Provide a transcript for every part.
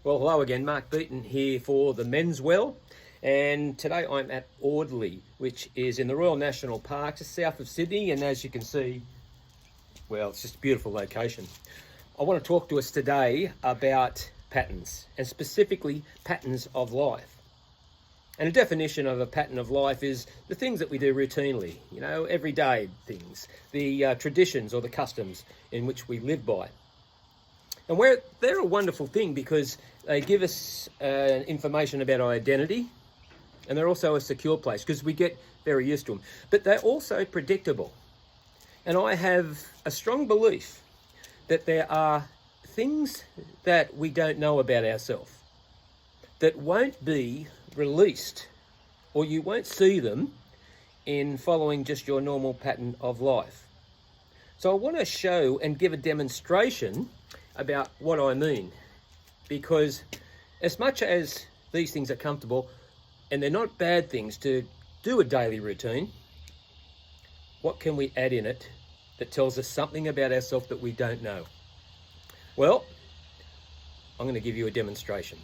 Well, hello again, Mark Beaton here for the Men's Well, and today I'm at Audley, which is in the Royal National Park, just south of Sydney, and as you can see, well, it's just a beautiful location. I want to talk to us today about patterns, and specifically patterns of life. And a definition of a pattern of life is the things that we do routinely, you know, everyday things, the traditions or the customs in which we live by. And they're a wonderful thing because they give us information about our identity, and they're also a secure place because we get very used to them. But they're also predictable. And I have a strong belief that there are things that we don't know about ourselves that won't be released, or you won't see them in following just your normal pattern of life. So I want to show and give a demonstration about what I mean, because as much as these things are comfortable and they're not bad things to do a daily routine, what can we add in it that tells us something about ourselves that we don't know? Well, I'm going to give you a demonstration.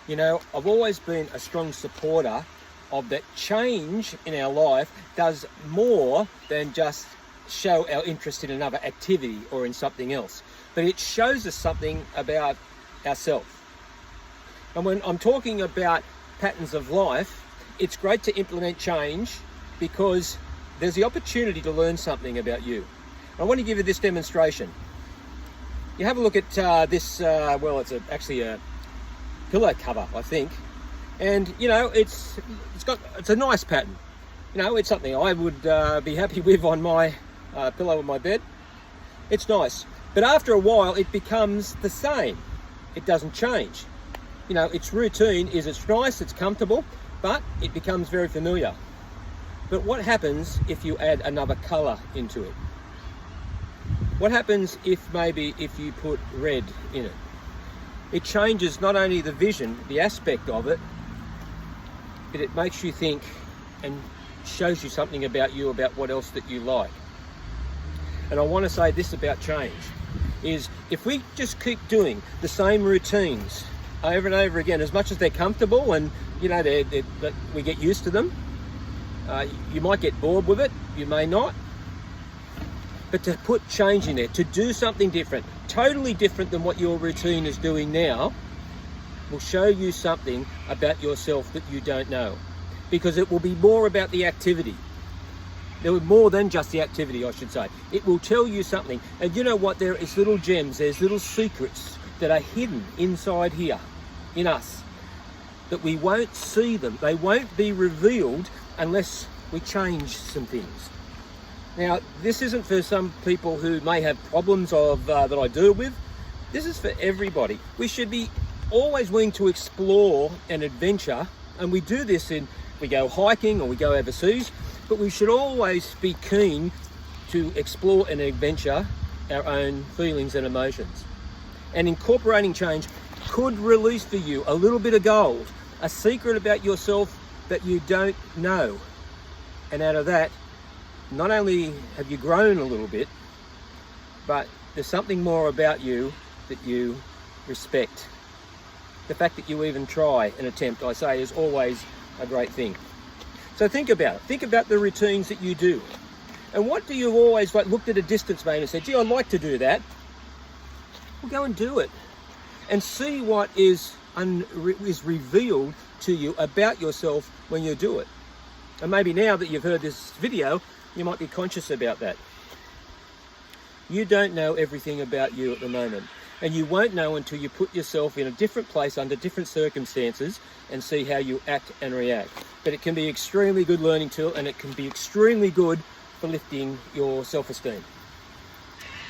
You know, I've always been a strong supporter of that change in our life does more than just show our interest in another activity or in something else, but it shows us something about ourselves. And when I'm talking about patterns of life, it's great to implement change because there's the opportunity to learn something about you. I want to give you this demonstration. You have a look at this, well, it's actually a pillow cover, I think, and you know, it's a nice pattern. You know, it's something I would be happy with on my pillow in my bed. It's nice, but after a while it becomes the same. It doesn't change. You know, its routine is it's nice, it's comfortable, but it becomes very familiar. But what happens if you add another color into it? What happens if you put red in it? It changes not only the vision, the aspect of it, but it makes you think and shows you something about you, about what else that you like. And I want to say this about change, is if we just keep doing the same routines over and over again, as much as they're comfortable and, you know, we get used to them, you might get bored with it, you may not, but to put change in there, to do something different, totally different than what your routine is doing now, will show you something about yourself that you don't know, because it will be more about the activity. There will be more than just the activity, I should say. It will tell you something. And you know what? There is little gems, there's little secrets that are hidden inside here, in us, that we won't see them. They won't be revealed unless we change some things. Now, this isn't for some people who may have problems that I deal with. This is for everybody. We should be always willing to explore an adventure, and we do this we go hiking or we go overseas, but we should always be keen to explore an adventure, our own feelings and emotions. And incorporating change could release for you a little bit of gold, a secret about yourself that you don't know. And out of that, not only have you grown a little bit, but there's something more about you that you respect. The fact that you even try and attempt, I say, is always a great thing. So think about it. Think about the routines that you do. And what do you always looked at a distance maybe and said, gee, I'd like to do that. Well, go and do it. And see what is revealed to you about yourself when you do it. And maybe now that you've heard this video, you might be conscious about that. You don't know everything about you at the moment. And you won't know until you put yourself in a different place under different circumstances and see how you act and react. But it can be an extremely good learning tool, and it can be extremely good for lifting your self-esteem.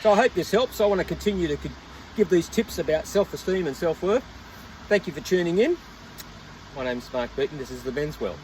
So I hope this helps. I want to continue to give these tips about self-esteem and self-worth. Thank you for tuning in. My name's Mark Beaton. This is the Men's Well.